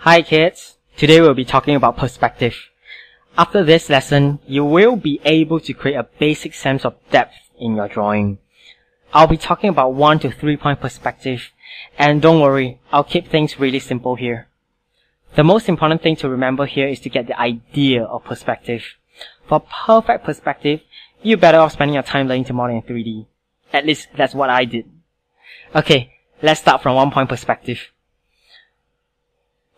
Hi kids, today we'll be talking about perspective. After this lesson, you will be able to create a basic sense of depth in your drawing. I'll be talking about 1 to 3 point perspective, and don't worry, I'll keep things really simple here. The most important thing to remember here is to get the idea of perspective. For perfect perspective, you're better off spending your time learning to model in 3D. At least that's what I did. Okay, let's start from 1 point perspective.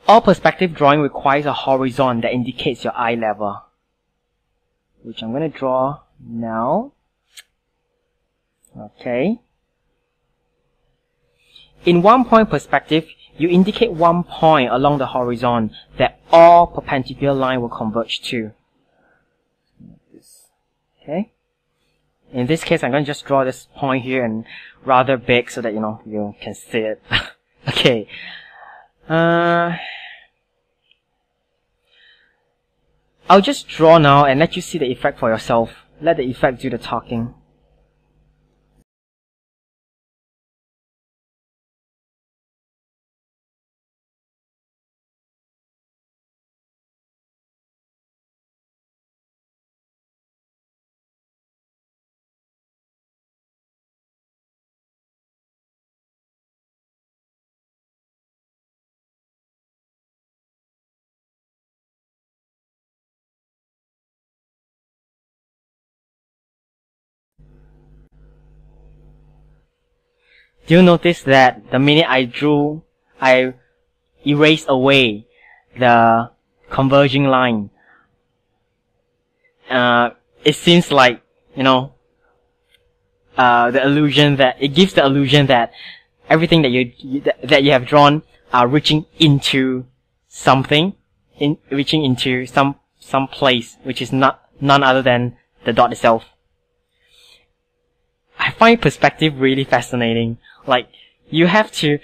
All perspective drawing requires a horizon that indicates your eye level, which I'm going to draw now. Okay. In 1 point perspective, you indicate 1 point along the horizon that all perpendicular lines will converge to. Okay. In this case, I'm going to just draw this point here and rather big so that you can see it. Okay. I'll just draw now and let you see the effect for yourself. Let the effect do the talking. Do you notice that the minute I drew, I erased away the converging line? It seems like, the illusion that, it gives the illusion that everything that you have drawn are reaching into something, reaching into some place, which is none other than the dot itself. I find perspective really fascinating. Like, you have to,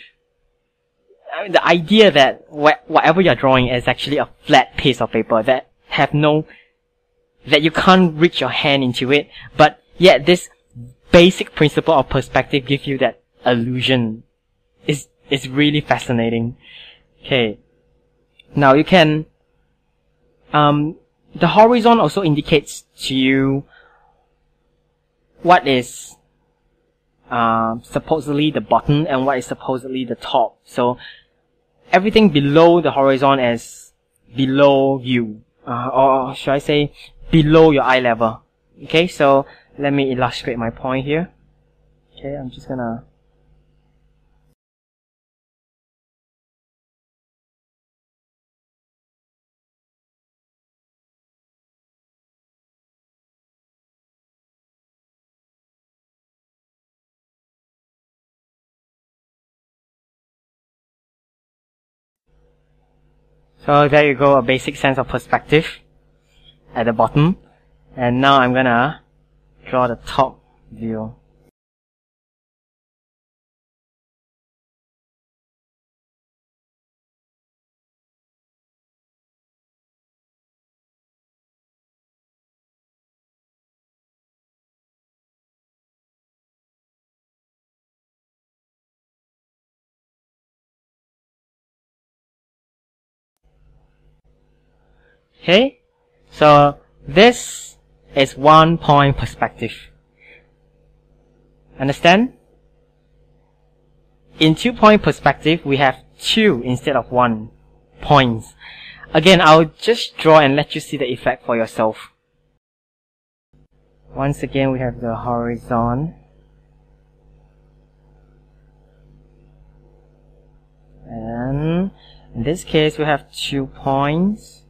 the idea that whatever you're drawing is actually a flat piece of paper that you can't reach your hand into it, but yet this basic principle of perspective gives you that illusion. It's really fascinating. Okay. Now you can, the horizon also indicates to you what is supposedly the bottom and what is supposedly the top. So everything below the horizon is below you, or should I say below your eye level. Okay, so let me illustrate my point here. Okay, I'm just gonna So there you go, a basic sense of perspective at the bottom. And now I'm gonna draw the top view. Okay, so this is 1 point perspective. Understand? In 2 point perspective, we have 2 instead of 1 points. Again, I'll just draw and let you see the effect for yourself. Once again, we have the horizon. And in this case, we have 2 points.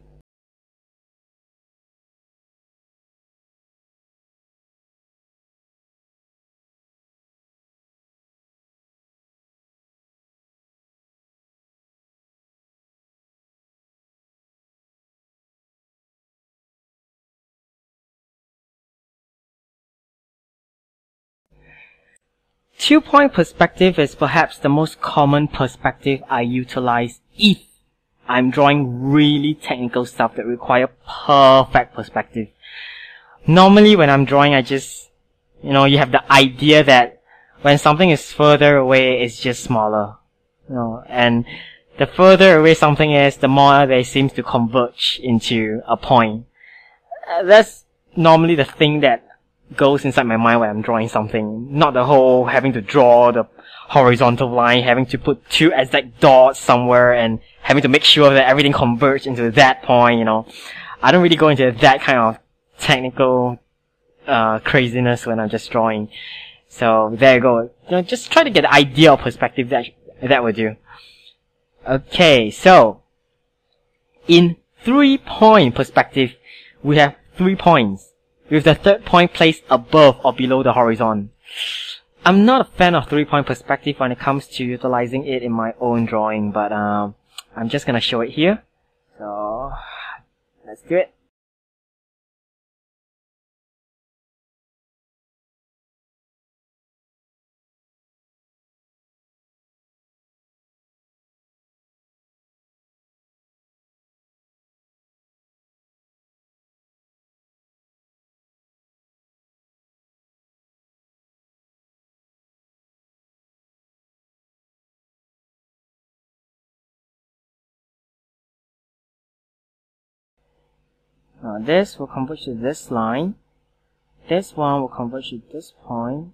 Two-point perspective is perhaps the most common perspective I utilize if I'm drawing really technical stuff that require perfect perspective. Normally when I'm drawing, I just, you have the idea that when something is further away, it's just smaller. And the further away something is, the more they seem to converge into a point. That's normally the thing that goes inside my mind when I'm drawing something. Not the whole having to draw the horizontal line, having to put two exact dots somewhere and having to make sure that everything converges into that point, you know. I don't really go into that kind of technical craziness when I'm just drawing. So there you go. You know, just try to get the idea of perspective. That would do. Okay, so in 3-point perspective, we have 3 points, with the third point placed above or below the horizon. I'm not a fan of 3-point perspective when it comes to utilizing it in my own drawing, but I'm just gonna show it here. So let's do it. Now this will converge to this line. This one will converge to this point.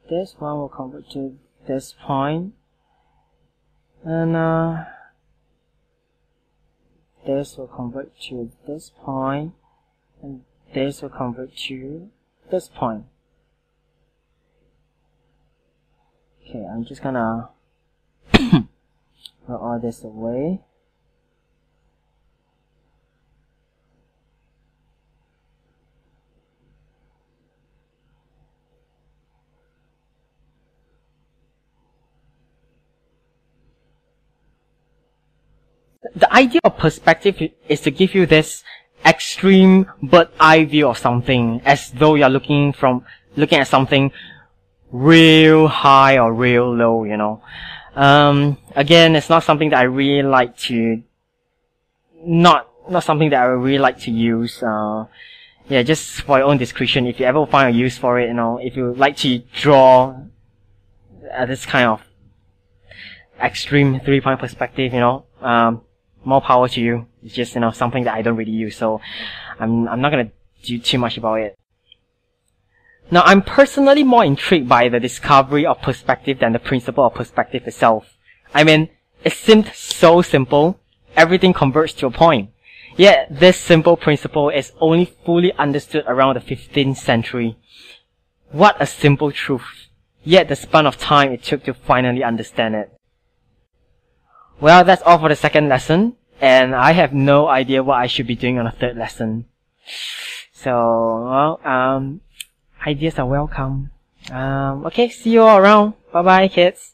This one will converge to this point. And this will converge to this point. And this will converge to this point. Okay, I'm just gonna roll all this away. The idea of perspective is to give you this extreme bird's eye view of something, as though you're looking at something real high or real low, you know. Again, it's not something that I really like to, not something that I really like to use. Yeah, just for your own discretion. If you ever find a use for it, you know, if you like to draw this kind of extreme 3-point perspective, you know, more power to you. It's just, you know, something that I don't really use, so I'm not gonna do too much about it. Now, I'm personally more intrigued by the discovery of perspective than the principle of perspective itself. I mean, it seemed so simple. Everything converges to a point. Yet, this simple principle is only fully understood around the 15th century. What a simple truth. Yet, the span of time it took to finally understand it. Well, that's all for the second lesson, and I have no idea what I should be doing on the third lesson. So, well, ideas are welcome. Okay, see you all around. Bye bye, kids.